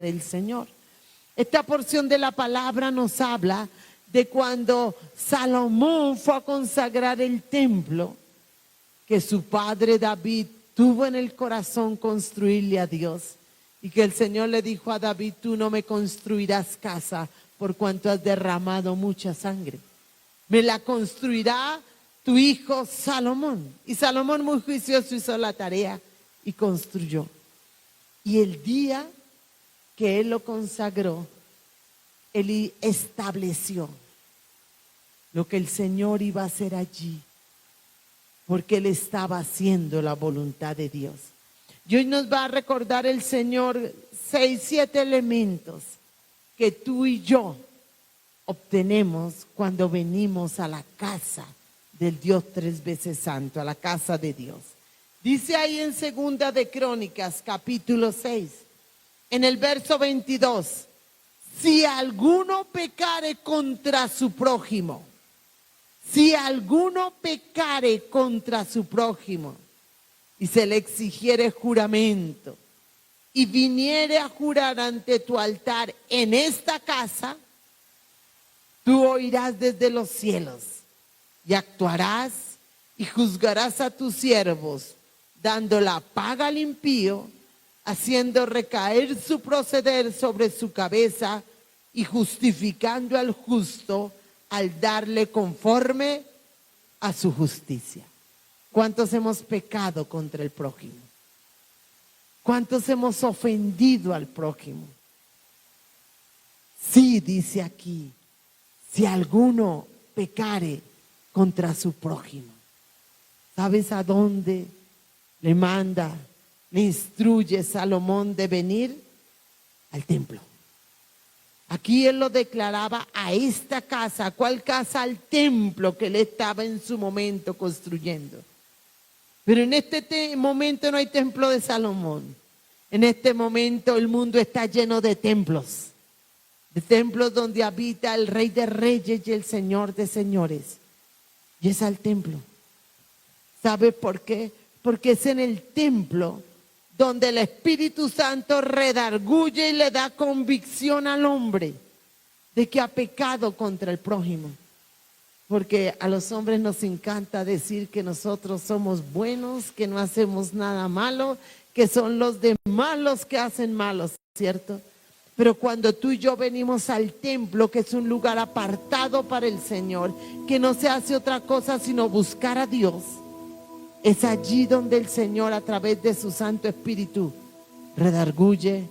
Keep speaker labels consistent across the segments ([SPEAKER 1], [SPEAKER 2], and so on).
[SPEAKER 1] del Señor. Esta porción de la palabra nos habla de cuando Salomón fue a consagrar el templo que su padre David tuvo en el corazón construirle a Dios, y que el Señor le dijo a David: tú no me construirás casa por cuanto has derramado mucha sangre, me la construirá tu hijo Salomón. Y Salomón, muy juicioso, hizo la tarea y construyó. Y el día que él lo consagró, él estableció lo que el Señor iba a hacer allí, porque él estaba haciendo la voluntad de Dios. Y hoy nos va a recordar el Señor 6, 7 elementos que tú y yo obtenemos cuando venimos a la casa del Dios tres veces santo, a la casa de Dios. Dice ahí en Segunda de Crónicas, capítulo 6, en el verso 22, si alguno pecare contra su prójimo, si alguno pecare contra su prójimo y se le exigiere juramento y viniere a jurar ante tu altar en esta casa, tú oirás desde los cielos y actuarás y juzgarás a tus siervos, dando la paga al impío, haciendo recaer su proceder sobre su cabeza y justificando al justo al darle conforme a su justicia. ¿Cuántos hemos pecado contra el prójimo? ¿Cuántos hemos ofendido al prójimo? Sí, dice aquí, si alguno pecare contra su prójimo. ¿Sabes a dónde le manda, le instruye Salomón de venir? Al templo. Aquí él lo declaraba a esta casa. ¿A cuál casa? Al templo que él estaba en su momento construyendo. Pero en este momento no hay templo de Salomón. En este momento el mundo está lleno de templos donde habita el Rey de Reyes y el Señor de Señores. Y es al templo. ¿Sabe por qué? Porque es en el templo donde el Espíritu Santo redarguye y le da convicción al hombre de que ha pecado contra el prójimo. Porque a los hombres nos encanta decir que nosotros somos buenos, que no hacemos nada malo, que son los demás los que hacen malos, ¿cierto? Pero cuando tú y yo venimos al templo, que es un lugar apartado para el Señor, que no se hace otra cosa sino buscar a Dios, es allí donde el Señor, a través de su Santo Espíritu, redarguye,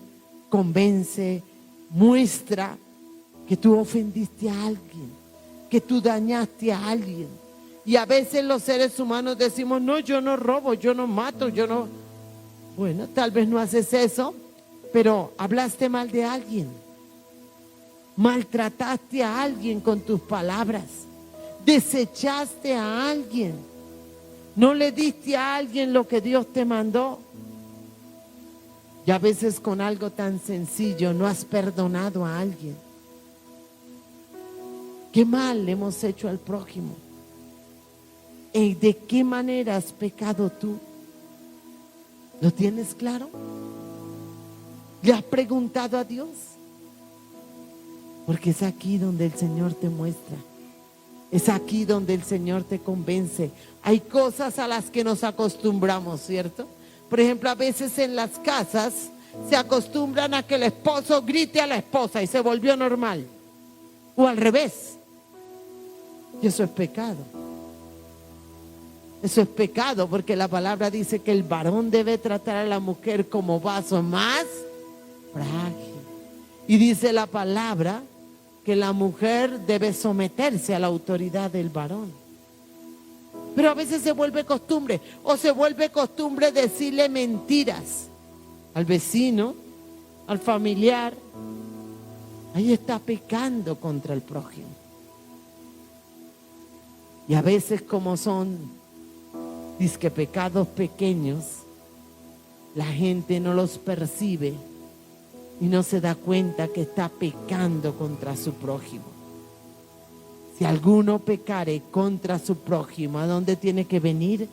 [SPEAKER 1] convence, muestra que tú ofendiste a alguien, que tú dañaste a alguien. Y a veces los seres humanos decimos: no, yo no robo, yo no mato, yo no. Bueno, tal vez no haces eso, pero hablaste mal de alguien, maltrataste a alguien con tus palabras, desechaste a alguien, no le diste a alguien lo que Dios te mandó. Y a veces con algo tan sencillo no has perdonado a alguien. ¿Qué mal le hemos hecho al prójimo? ¿Y de qué manera has pecado tú? ¿Lo tienes claro? ¿Le has preguntado a Dios? Porque es aquí donde el Señor te muestra. Es aquí donde el Señor te convence. Hay cosas a las que nos acostumbramos, ¿cierto? Por ejemplo, a veces en las casas se acostumbran a que el esposo grite a la esposa y se volvió normal. O al revés. Y eso es pecado. Eso es pecado, porque la palabra dice que el varón debe tratar a la mujer como vaso más frágil. Y dice la palabra que la mujer debe someterse a la autoridad del varón. Pero a veces se vuelve costumbre, o se vuelve costumbre decirle mentiras al vecino, al familiar. Ahí está pecando contra el prójimo. Y a veces, como son dizque pecados pequeños, la gente no los percibe y no se da cuenta que está pecando contra su prójimo. Si alguno pecare contra su prójimo, ¿a dónde tiene que venir?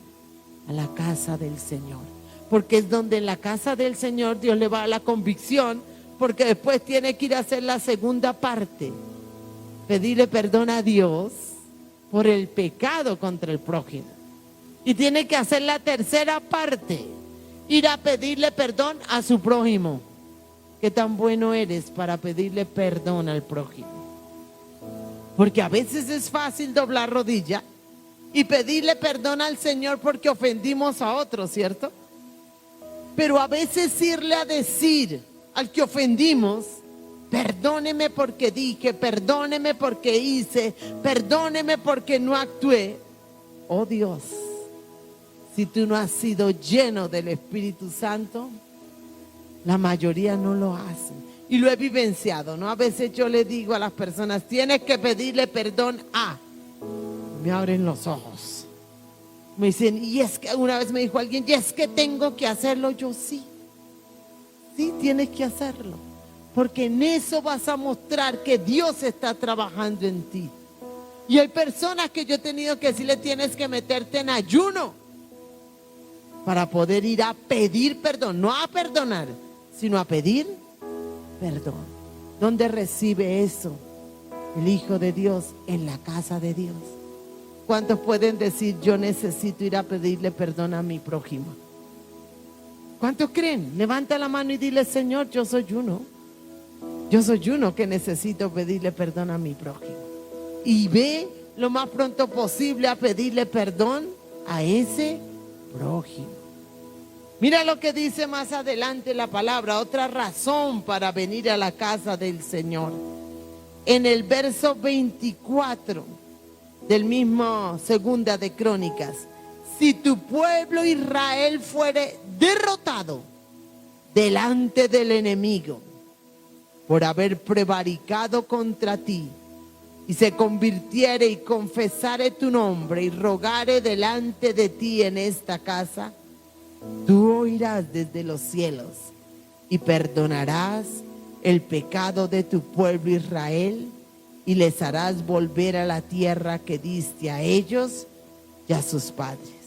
[SPEAKER 1] A la casa del Señor. Porque es donde en la casa del Señor Dios le va a la convicción porque después tiene que ir a hacer la segunda parte. Pedirle perdón a Dios por el pecado contra el prójimo. Y tiene que hacer la tercera parte, ir a pedirle perdón a su prójimo. ¿Qué tan bueno eres para pedirle perdón al prójimo? Porque a veces es fácil doblar rodilla y pedirle perdón al Señor porque ofendimos a otros, ¿cierto? Pero a veces irle a decir al que ofendimos: perdóneme porque dije, perdóneme porque hice, perdóneme porque no actué. Oh Dios, si tú no has sido lleno del Espíritu Santo, la mayoría no lo hacen. Y lo he vivenciado, ¿no? A veces yo le digo a las personas: tienes que pedirle perdón a... Me abren los ojos. Me dicen, y es que una vez me dijo alguien, y es que tengo que hacerlo. Yo sí. Sí, tienes que hacerlo. Porque en eso vas a mostrar que Dios está trabajando en ti. Y hay personas que yo he tenido que decirle: tienes que meterte en ayuno para poder ir a pedir perdón. No a perdonar, sino a pedir perdón. ¿Dónde recibe eso el Hijo de Dios? En la casa de Dios. ¿Cuántos pueden decir: yo necesito ir a pedirle perdón a mi prójimo? ¿Cuántos creen? Levanta la mano y dile: Señor, yo soy uno. Yo soy uno que necesito pedirle perdón a mi prójimo. Y ve lo más pronto posible a pedirle perdón a ese prójimo. Mira lo que dice más adelante la palabra, otra razón para venir a la casa del Señor. En el verso 24 del mismo Segunda de Crónicas: si tu pueblo Israel fuere derrotado delante del enemigo por haber prevaricado contra ti, y se convirtiere y confesare tu nombre y rogare delante de ti en esta casa, tú oirás desde los cielos y perdonarás el pecado de tu pueblo Israel y les harás volver a la tierra que diste a ellos y a sus padres.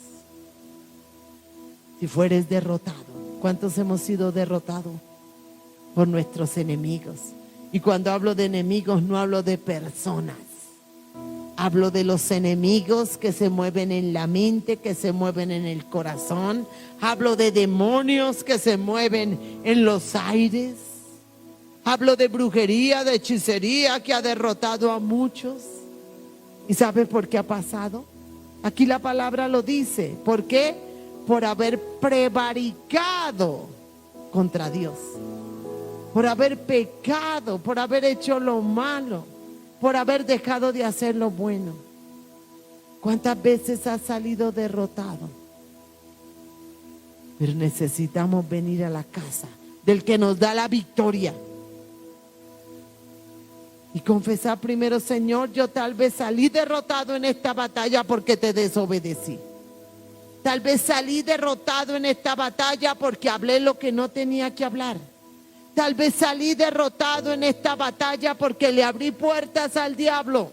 [SPEAKER 1] Si fueres derrotado, ¿cuántos hemos sido derrotados por nuestros enemigos? Y cuando hablo de enemigos no hablo de personas. Hablo de los enemigos que se mueven en la mente, que se mueven en el corazón. Hablo de demonios que se mueven en los aires. Hablo de brujería, de hechicería que ha derrotado a muchos. ¿Y sabe por qué ha pasado? Aquí la palabra lo dice. ¿Por qué? Por haber prevaricado contra Dios. Por haber pecado, por haber hecho lo malo, por haber dejado de hacer lo bueno. ¿Cuántas veces has salido derrotado? Pero necesitamos venir a la casa del que nos da la victoria y confesar primero: Señor, yo tal vez salí derrotado en esta batalla porque te desobedecí. Tal vez salí derrotado en esta batalla porque hablé lo que no tenía que hablar. Tal vez salí derrotado en esta batalla porque le abrí puertas al diablo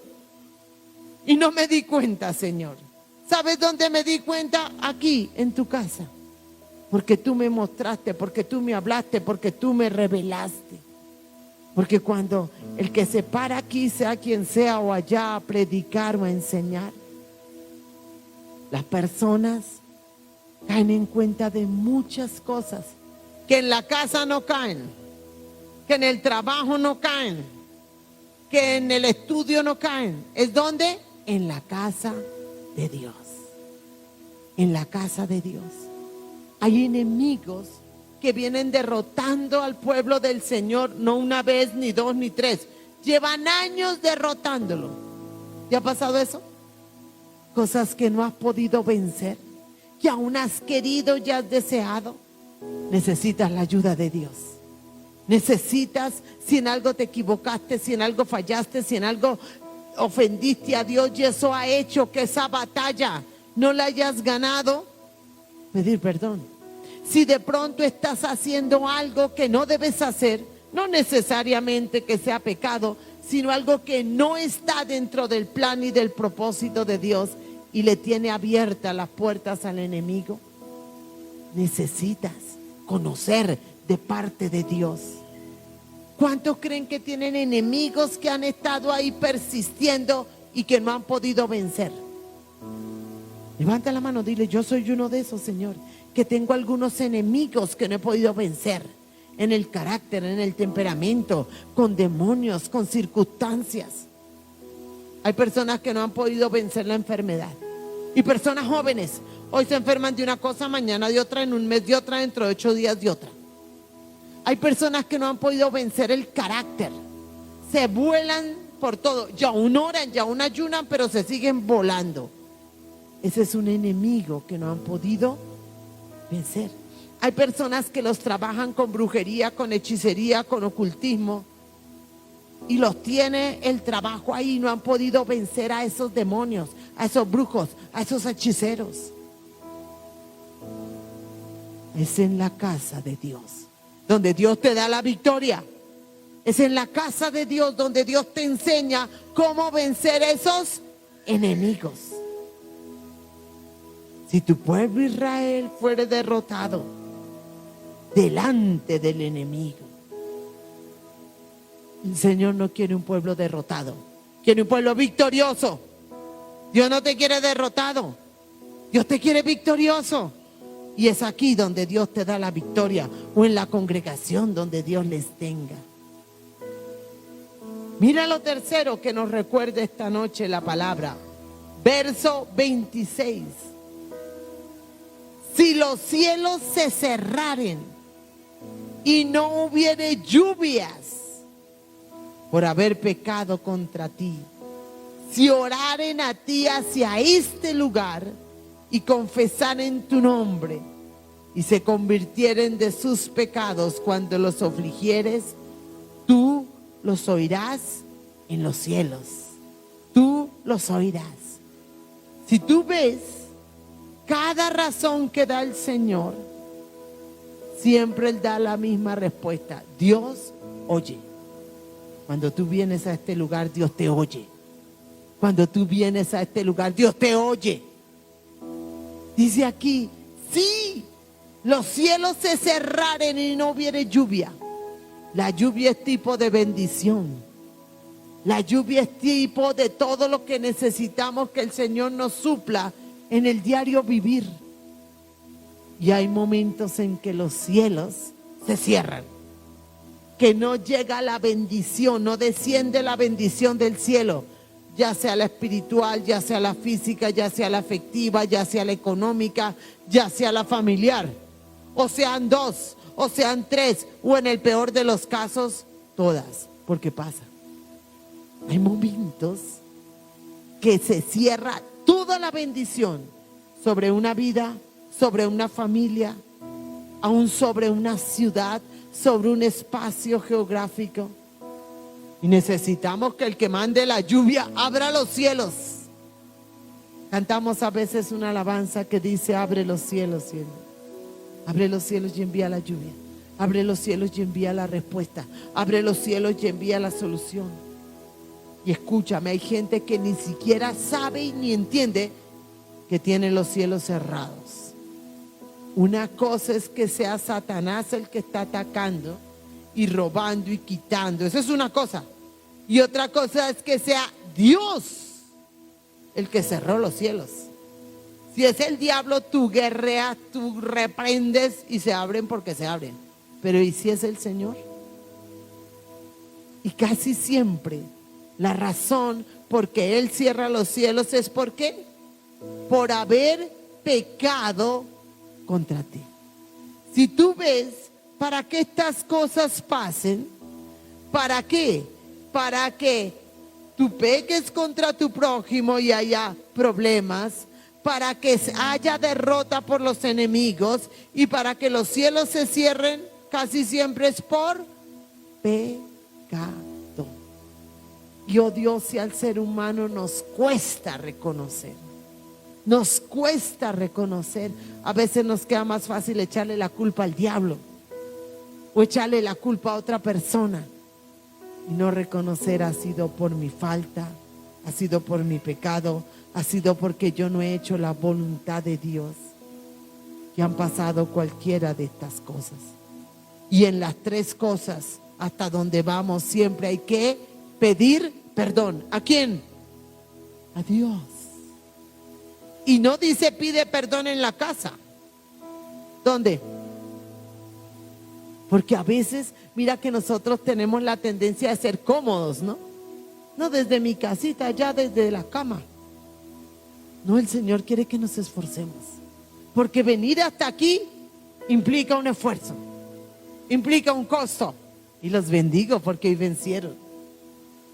[SPEAKER 1] y no me di cuenta, Señor. ¿Sabes dónde me di cuenta? Aquí, en tu casa. Porque tú me mostraste, porque tú me hablaste, porque tú me revelaste. Porque cuando el que se para aquí, sea quien sea, o allá a predicar o a enseñar, las personas caen en cuenta de muchas cosas que en la casa no caen, que en el trabajo no caen, que en el estudio no caen. ¿Es dónde? En la casa de Dios. En la casa de Dios. Hay enemigos que vienen derrotando al pueblo del Señor, no una vez, ni dos, ni tres. Llevan años derrotándolo. ¿Te ha pasado eso? Cosas que no has podido vencer, que aún has querido y has deseado. Necesitas la ayuda de Dios. Necesitas, si en algo te equivocaste, si en algo fallaste, si en algo ofendiste a Dios y eso ha hecho que esa batalla no la hayas ganado, pedir perdón. Si de pronto estás haciendo algo que no debes hacer, no necesariamente que sea pecado, sino algo que no está dentro del plan y del propósito de Dios y le tiene abiertas las puertas al enemigo, necesitas conocer de parte de Dios ¿Cuántos creen que tienen enemigos que han estado ahí persistiendo y que no han podido vencer? Levanta la mano, dile: yo soy uno de esos, Señor, que tengo algunos enemigos que no he podido vencer, en el carácter, en el temperamento, con demonios, con circunstancias. Hay personas que no han podido vencer la enfermedad. Y personas jóvenes, hoy se enferman de una cosa, mañana de otra, en un mes de otra, dentro de 8 días de otra. Hay personas que no han podido vencer el carácter. Se vuelan por todo. Ya aún oran, ya aún ayunan, pero se siguen volando. Ese es un enemigo que no han podido vencer. Hay personas que los trabajan con brujería, con hechicería, con ocultismo. Y los tiene el trabajo ahí, no han podido vencer a esos demonios, a esos brujos, a esos hechiceros. Es en la casa de Dios donde Dios te da la victoria. Es en la casa de Dios donde Dios te enseña cómo vencer esos enemigos. Si tu pueblo Israel fuere derrotado delante del enemigo, el Señor no quiere un pueblo derrotado, quiere un pueblo victorioso. Dios no te quiere derrotado, Dios te quiere victorioso. Y es aquí donde Dios te da la victoria, o en la congregación donde Dios les tenga. Mira lo tercero que nos recuerda esta noche la palabra. Verso 26. Si los cielos se cerraren y no hubiere lluvias por haber pecado contra ti, si oraren a ti hacia este lugar y confesaren tu nombre y se convirtieren de sus pecados cuando los afligieres, tú los oirás en los cielos. Tú los oirás. Si tú ves cada razón que da el Señor, siempre Él da la misma respuesta. Dios oye. Cuando tú vienes a este lugar, Dios te oye. Cuando tú vienes a este lugar, Dios te oye. Dice aquí: si los cielos se cerraren y no hubiere lluvia. La lluvia es tipo de bendición. La lluvia es tipo de todo lo que necesitamos que el Señor nos supla en el diario vivir. Y hay momentos en que los cielos se cierran, que no llega la bendición, no desciende la bendición del cielo, ya sea la espiritual, ya sea la física, ya sea la afectiva, ya sea la económica, ya sea la familiar, o sean 2, o sean 3, o en el peor de los casos, todas. Porque pasa, hay momentos que se cierra toda la bendición sobre una vida, sobre una familia, aún sobre una ciudad, sobre un espacio geográfico. Y necesitamos que el que mande la lluvia abra los cielos. Cantamos a veces una alabanza que dice: abre los cielos, cielo. Abre los cielos y envía la lluvia. Abre los cielos y envía la respuesta. Abre los cielos y envía la solución. Y escúchame, hay gente que ni siquiera sabe ni entiende que tiene los cielos cerrados. Una cosa es que sea Satanás el que está atacando y robando y quitando. Eso es una cosa. Y otra cosa es que sea Dios el que cerró los cielos. Si es el diablo, tú guerreas, tú reprendes y se abren porque se abren. Pero ¿y si es el Señor? Y casi siempre la razón por que Él cierra los cielos es ¿por qué? Por haber pecado contra ti. Si tú ves, para que estas cosas pasen, ¿para qué? Para que tú peques contra tu prójimo y haya problemas, para que haya derrota por los enemigos y para que los cielos se cierren, casi siempre es por pecado. Y oh Dios, si al ser humano nos cuesta reconocer. Nos cuesta reconocer. A veces nos queda más fácil echarle la culpa al diablo o echarle la culpa a otra persona y no reconocer: ha sido por mi falta, ha sido por mi pecado, ha sido porque yo no he hecho la voluntad de Dios. Y han pasado cualquiera de estas cosas. Y en las 3 cosas hasta donde vamos siempre hay que pedir perdón. ¿A quién? A Dios. Y no dice pide perdón en la casa. ¿Dónde? Porque a veces, mira que nosotros tenemos la tendencia de ser cómodos, ¿no? No desde mi casita, ya desde la cama. No, el Señor quiere que nos esforcemos. Porque venir hasta aquí implica un esfuerzo, implica un costo. Y los bendigo porque hoy vencieron.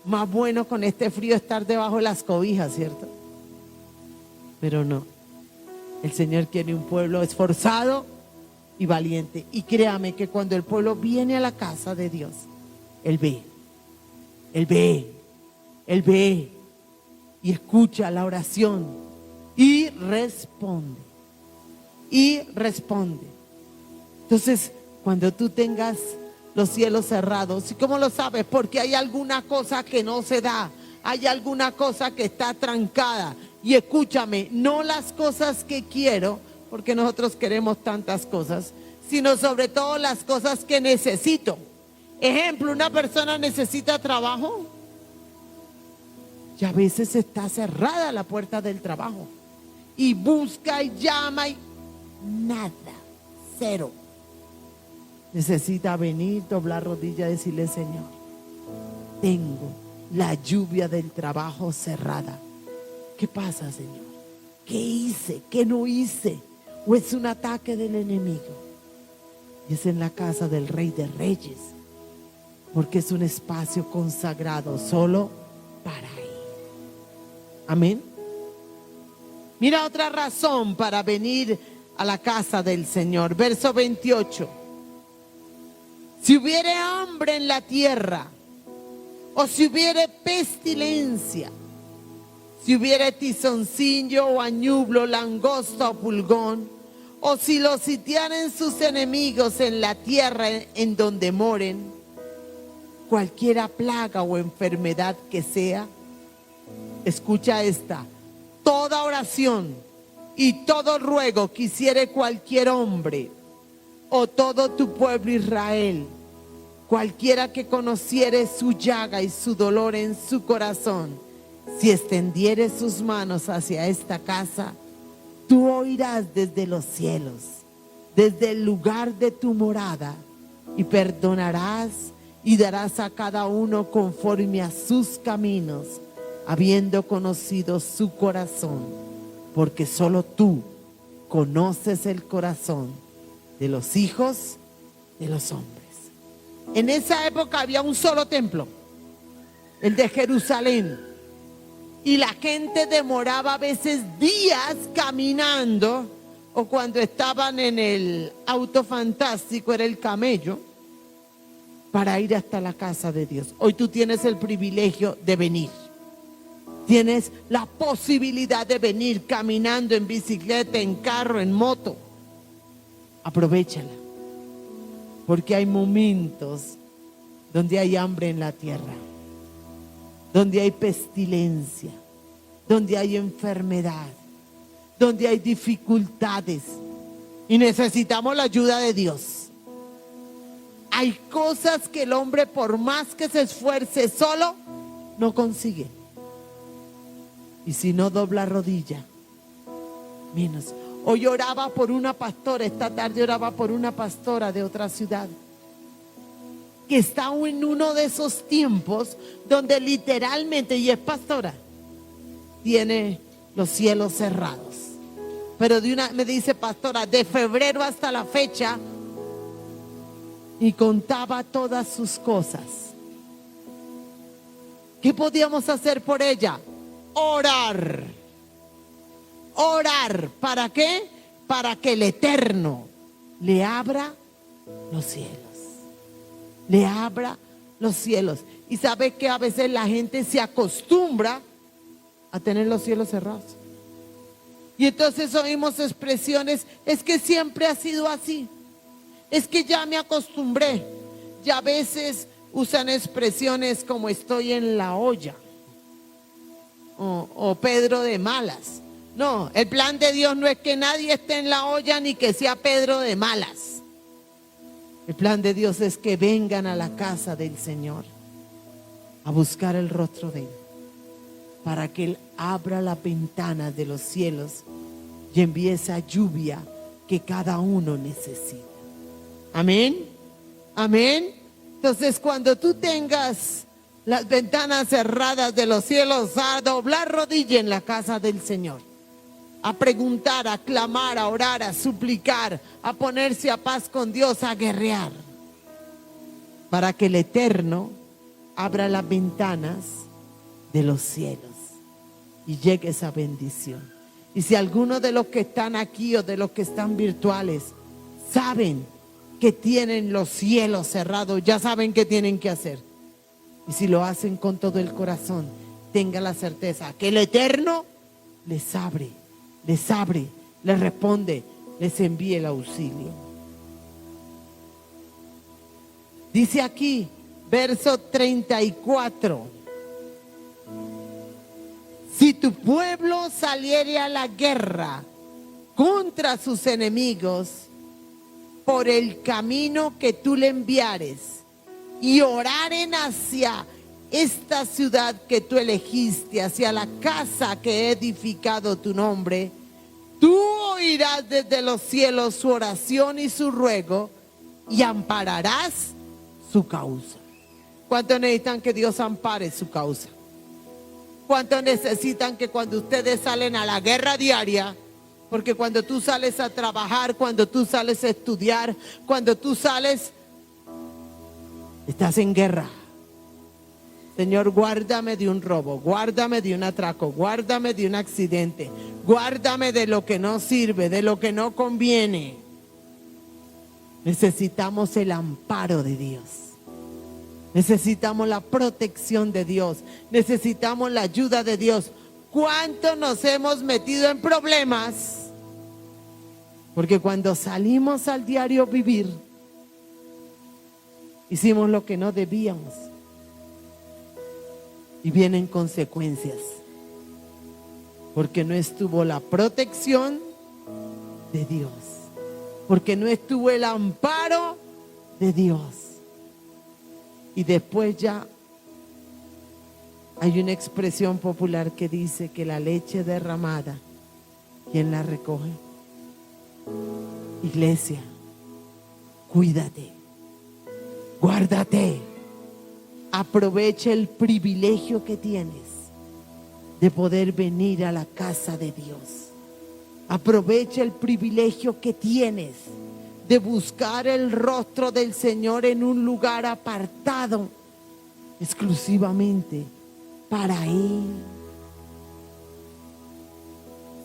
[SPEAKER 1] Más bueno con este frío estar debajo de las cobijas, ¿cierto? Pero no. El Señor quiere un pueblo esforzado y valiente. Y créame que cuando el pueblo viene a la casa de Dios, Él ve. Él ve. Él ve. Y escucha la oración. Y responde. Y responde. Entonces, cuando tú tengas los cielos cerrados, ¿y cómo lo sabes? Porque hay alguna cosa que no se da. Hay alguna cosa que está trancada. Y escúchame, no las cosas que quiero, porque nosotros queremos tantas cosas, sino sobre todo las cosas que necesito. Ejemplo, una persona necesita trabajo y a veces está cerrada la puerta del trabajo. Y busca y llama y nada, cero. Necesita venir, doblar rodilla y decirle: Señor, tengo la lluvia del trabajo cerrada. ¿Qué pasa, Señor? ¿Qué hice? ¿Qué no hice? ¿O es un ataque del enemigo? Y es en la casa del Rey de Reyes, porque es un espacio consagrado solo para Él. Amén. Mira otra razón para venir a la casa del Señor. Verso 28. Si hubiere hambre en la tierra, o si hubiere pestilencia, si hubiere tizoncillo o añublo, langosta o pulgón, o si los sitiaren sus enemigos en la tierra en donde moren, cualquiera plaga o enfermedad que sea, escucha esta: toda oración y todo ruego que hiciere cualquier hombre o todo tu pueblo Israel, cualquiera que conociere su llaga y su dolor en su corazón, si extendiere sus manos hacia esta casa, tú oirás desde los cielos, desde el lugar de tu morada, y perdonarás y darás a cada uno conforme a sus caminos, habiendo conocido su corazón, porque solo tú conoces el corazón de los hijos de los hombres. En esa época había un solo templo, el de Jerusalén, y la gente demoraba a veces días caminando, o cuando estaban en el auto fantástico, era el camello, para ir hasta la casa de Dios. Hoy tú tienes el privilegio de venir. Tienes la posibilidad de venir caminando, en bicicleta, en carro, en moto. Aprovéchala, porque hay momentos donde hay hambre en la tierra, donde hay pestilencia, donde hay enfermedad, donde hay dificultades y necesitamos la ayuda de Dios. Hay cosas que el hombre, por más que se esfuerce solo, no consigue. Y si no dobla rodilla, menos. Hoy oraba por una pastora, esta tarde oraba por una pastora de otra ciudad, que está en uno de esos tiempos donde literalmente, y es pastora, tiene los cielos cerrados. Pero me dice: pastora, de febrero hasta la fecha, y contaba todas sus cosas. ¿Qué podíamos hacer por ella? Orar. Orar. ¿Para qué? Para que el Eterno le abra los cielos. Le abra los cielos. Y sabe que a veces la gente se acostumbra a tener los cielos cerrados. Y entonces oímos expresiones: es que siempre ha sido así. Es que ya me acostumbré. Y a veces usan expresiones como estoy en la olla. O Pedro de malas. No, el plan de Dios no es que nadie esté en la olla ni que sea Pedro de malas. El plan de Dios es que vengan a la casa del Señor a buscar el rostro de Él, para que Él abra las ventanas de los cielos y envíe esa lluvia que cada uno necesita. Amén. Amén. Entonces, cuando tú tengas las ventanas cerradas de los cielos, a doblar rodilla en la casa del Señor, a preguntar, a clamar, a orar, a suplicar, a ponerse a paz con Dios, a guerrear, para que el Eterno abra las ventanas de los cielos y llegue esa bendición. Y si alguno de los que están aquí o de los que están virtuales saben que tienen los cielos cerrados, ya saben qué tienen que hacer. Y si lo hacen con todo el corazón, tenga la certeza que el Eterno les abre, les responde, les envía el auxilio. Dice aquí, verso 34. Si tu pueblo saliere a la guerra contra sus enemigos por el camino que tú le enviares y oraren hacia esta ciudad que tú elegiste, hacia la casa que he edificado tu nombre, tú oirás desde los cielos su oración y su ruego y ampararás su causa. ¿Cuántos necesitan que Dios ampare su causa? ¿Cuántos necesitan que cuando ustedes salen a la guerra diaria, porque cuando tú sales a trabajar, cuando tú sales a estudiar, cuando tú sales, estás en guerra? Señor, guárdame de un robo, guárdame de un atraco, guárdame de un accidente, guárdame de lo que no sirve, de lo que no conviene. Necesitamos el amparo de Dios. Necesitamos la protección de Dios. Necesitamos la ayuda de Dios. ¿Cuánto nos hemos metido en problemas? Porque cuando salimos al diario vivir, hicimos lo que no debíamos. Y vienen consecuencias. Porque no estuvo la protección de Dios. Porque no estuvo el amparo de Dios. Y después ya hay una expresión popular que dice que la leche derramada, ¿quién la recoge? Iglesia, cuídate, guárdate, aprovecha el privilegio que tienes de poder venir a la casa de Dios. Aprovecha el privilegio que tienes de buscar el rostro del Señor en un lugar apartado exclusivamente para Él.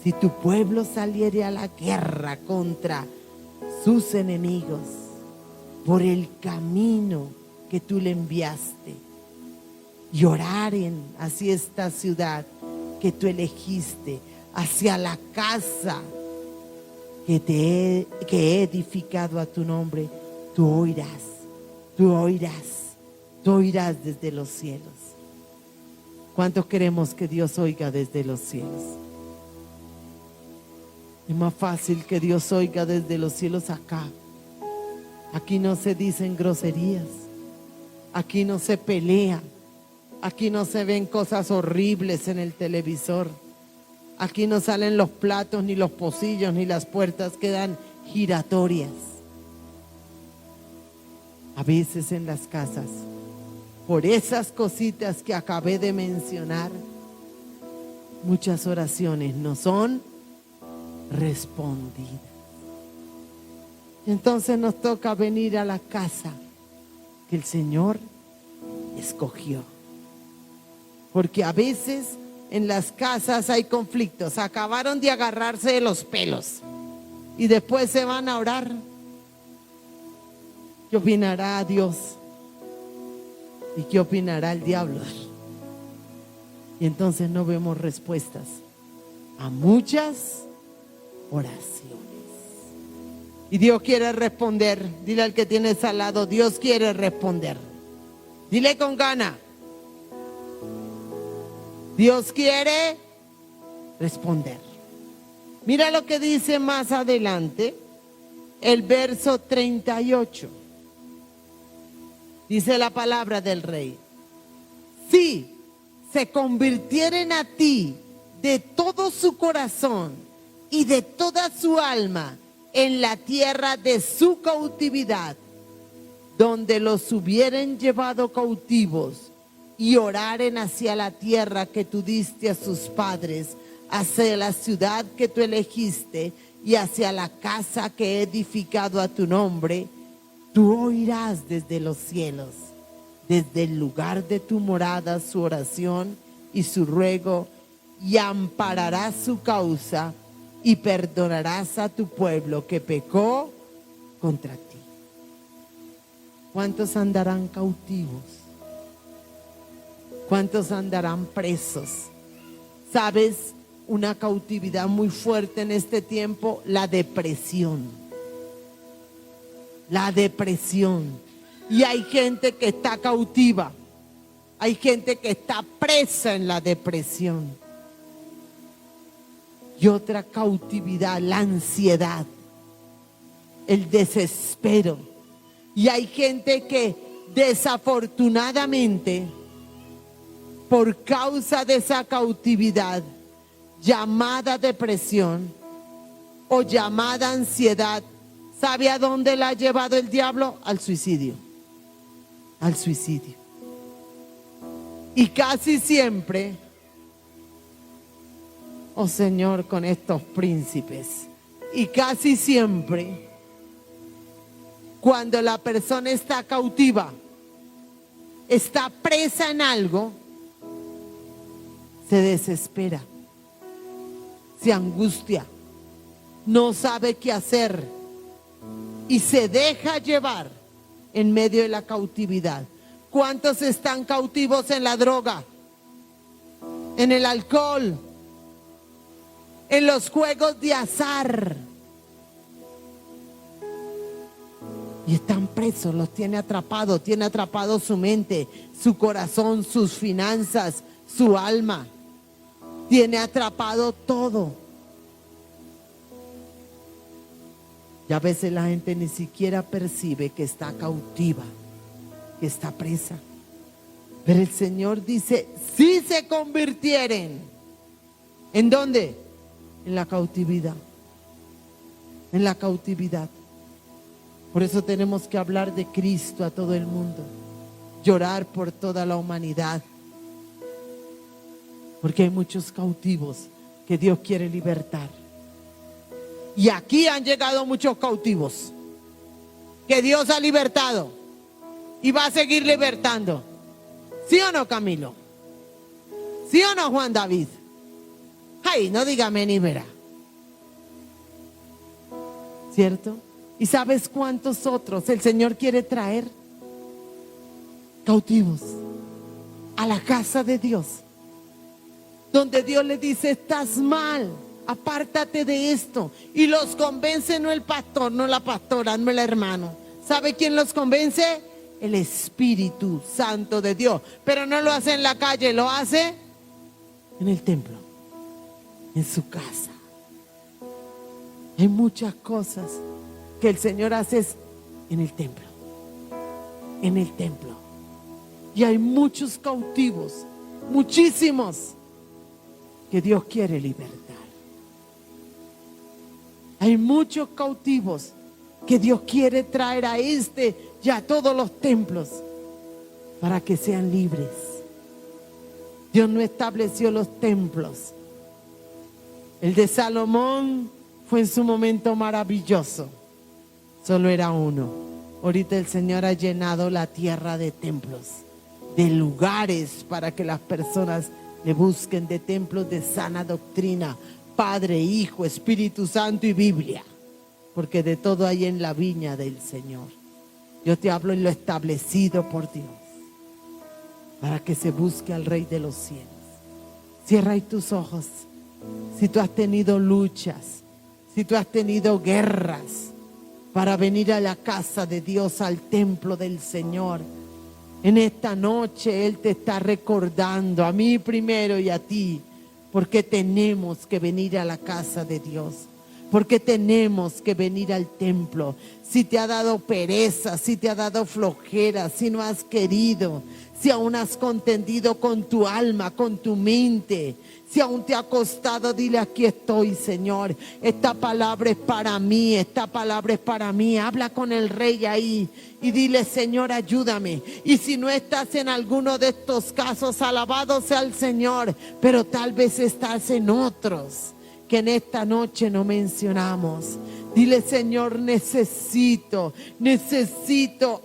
[SPEAKER 1] Si tu pueblo saliere a la guerra contra sus enemigos por el camino que tú le enviaste y oraren hacia esta ciudad que tú elegiste, hacia la casa que he edificado a tu nombre, tú oirás desde los cielos. ¿Cuántos queremos que Dios oiga desde los cielos? Es más fácil que Dios oiga desde los cielos acá. Aquí no se dicen groserías, aquí no se pelean, aquí no se ven cosas horribles en el televisor. Aquí no salen los platos, ni los pocillos, ni las puertas quedan giratorias. A veces en las casas, por esas cositas que acabé de mencionar, muchas oraciones no son respondidas. Entonces nos toca venir a la casa que el Señor escogió. Porque a veces en las casas hay conflictos. Acabaron de agarrarse de los pelos y después se van a orar. ¿Qué opinará Dios? ¿Y qué opinará el diablo? Y entonces no vemos respuestas a muchas oraciones. Y Dios quiere responder. Dile al que tienes al lado, Dios quiere responder. Dile con gana. Dios quiere responder. Mira lo que dice más adelante, el verso 38. Dice la palabra del rey: si se convirtieren a ti de todo su corazón y de toda su alma en la tierra de su cautividad, donde los hubieren llevado cautivos, y oraren hacia la tierra que tú diste a sus padres, hacia la ciudad que tú elegiste y hacia la casa que he edificado a tu nombre, tú oirás desde los cielos, desde el lugar de tu morada, su oración y su ruego, y ampararás su causa y perdonarás a tu pueblo que pecó contra ti. ¿Cuántos andarán cautivos? ¿Cuántos andarán presos? ¿Sabes? Una cautividad muy fuerte en este tiempo: la depresión. La depresión. Y hay gente que está cautiva. Hay gente que está presa en la depresión. Y otra cautividad: la ansiedad, el desespero. Y hay gente que desafortunadamente, por causa de esa cautividad llamada depresión o llamada ansiedad, ¿sabe a dónde la ha llevado el diablo? Al suicidio. Al suicidio. Y casi siempre, oh Señor, con estos príncipes, y casi siempre, cuando la persona está cautiva, está presa en algo, se desespera, se angustia, no sabe qué hacer y se deja llevar en medio de la cautividad. ¿Cuántos están cautivos en la droga, en el alcohol, en los juegos de azar? Y están presos, los tiene atrapado su mente, su corazón, sus finanzas, su alma. Tiene atrapado todo. Y a veces la gente ni siquiera percibe que está cautiva, que está presa. Pero el Señor dice: si se convirtieren, ¿en dónde? En la cautividad. En la cautividad. Por eso tenemos que hablar de Cristo a todo el mundo, llorar por toda la humanidad, porque hay muchos cautivos que Dios quiere libertar. Y aquí han llegado muchos cautivos que Dios ha libertado y va a seguir libertando. ¿Sí o no, Camilo? ¿Sí o no, Juan David? Ay, no dígame ni verá. ¿Cierto? ¿Y sabes cuántos otros el Señor quiere traer cautivos a la casa de Dios? Donde Dios le dice: estás mal, apártate de esto. Y los convence no el pastor, no la pastora, no el hermano. ¿Sabe quién los convence? El Espíritu Santo de Dios. Pero no lo hace en la calle, lo hace en el templo, en su casa. Hay muchas cosas que el Señor hace en el templo. En el templo. Y hay muchos cautivos, muchísimos, que Dios quiere libertar. Hay muchos cautivos que Dios quiere traer a este y a todos los templos para que sean libres. Dios no estableció los templos. El de Salomón fue en su momento maravilloso. Solo era uno. Ahorita el Señor ha llenado la tierra de templos, de lugares para que las personas le busquen, de templos de sana doctrina, Padre, Hijo, Espíritu Santo y Biblia, porque de todo hay en la viña del Señor. Yo te hablo en lo establecido por Dios, para que se busque al Rey de los cielos. Cierra ahí tus ojos. Si tú has tenido luchas, si tú has tenido guerras para venir a la casa de Dios, al templo del Señor, en esta noche Él te está recordando, a mí primero y a ti, porque tenemos que venir a la casa de Dios. porque tenemos que venir al templo. Si te ha dado pereza, si te ha dado flojera, si no has querido, si aún has contendido con tu alma, con tu mente, si aún te ha costado, dile: aquí estoy, Señor. Esta palabra es para mí, esta palabra es para mí. Habla con el Rey ahí y dile: Señor, ayúdame. Y si no estás en alguno de estos casos, alabado sea el Señor, pero tal vez estás en otros que en esta noche no mencionamos. Dile: Señor, necesito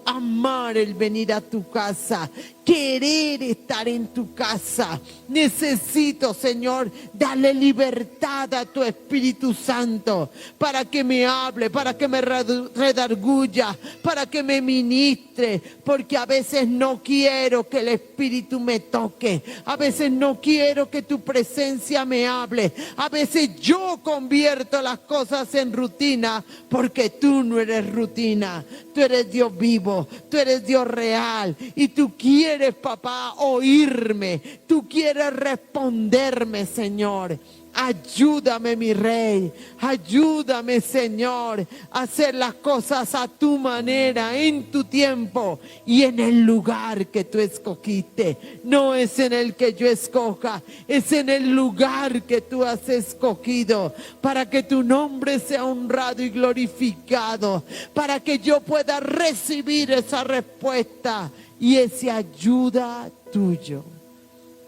[SPEAKER 1] amar el venir a tu casa, querer estar en tu casa. Necesito, Señor, darle libertad a tu Espíritu Santo para que me hable, para que me redarguya, para que me ministre, porque a veces no quiero que el Espíritu me toque, a veces no quiero que tu presencia me hable, a veces yo convierto las cosas en rutina, porque tú no eres rutina, tú eres Dios vivo, tú eres Dios real, y tú quieres, papá, oírme, tú quieres responderme, Señor. Ayúdame, mi Rey, ayúdame, Señor, a hacer las cosas a tu manera, en tu tiempo y en el lugar que tú escogiste. No es en el que yo escoja, es en el lugar que tú has escogido, para que tu nombre sea honrado y glorificado, para que yo pueda recibir esa respuesta y esa ayuda tuyo.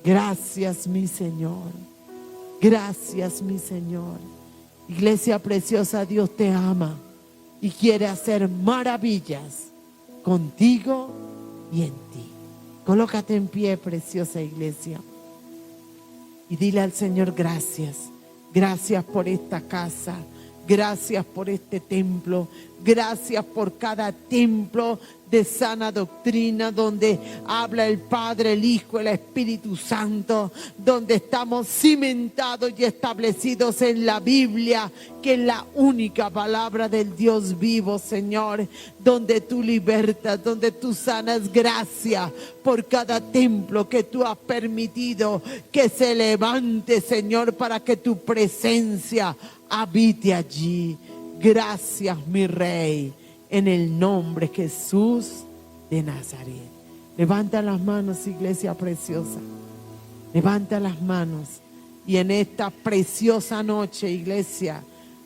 [SPEAKER 1] Gracias, mi Señor. Gracias, mi Señor. Iglesia preciosa, Dios te ama y quiere hacer maravillas contigo y en ti. Colócate en pie, preciosa iglesia, y dile al Señor: gracias. Gracias por esta casa. Gracias por este templo. Gracias por cada templo de sana doctrina donde habla el Padre, el Hijo, el Espíritu Santo, donde estamos cimentados y establecidos en la Biblia, que es la única palabra del Dios vivo, Señor, donde tú libertas, donde tú sanas. Gracias por cada templo que tú has permitido que se levante, Señor, para que tu presencia habite allí. Gracias, mi Rey, en el nombre de Jesús de Nazaret. Levanta las manos, iglesia preciosa. Levanta las manos. Y en esta preciosa noche, iglesia,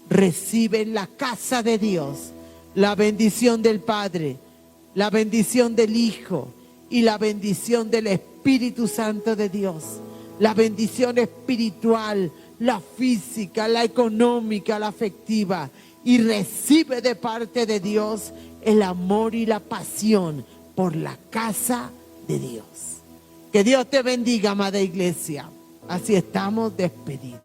[SPEAKER 1] recibe en la casa de Dios la bendición del Padre, la bendición del Hijo y la bendición del Espíritu Santo de Dios. La bendición espiritual, la física, la económica, la afectiva. Y recibe de parte de Dios el amor y la pasión por la casa de Dios. Que Dios te bendiga, amada iglesia. Así estamos despedidos.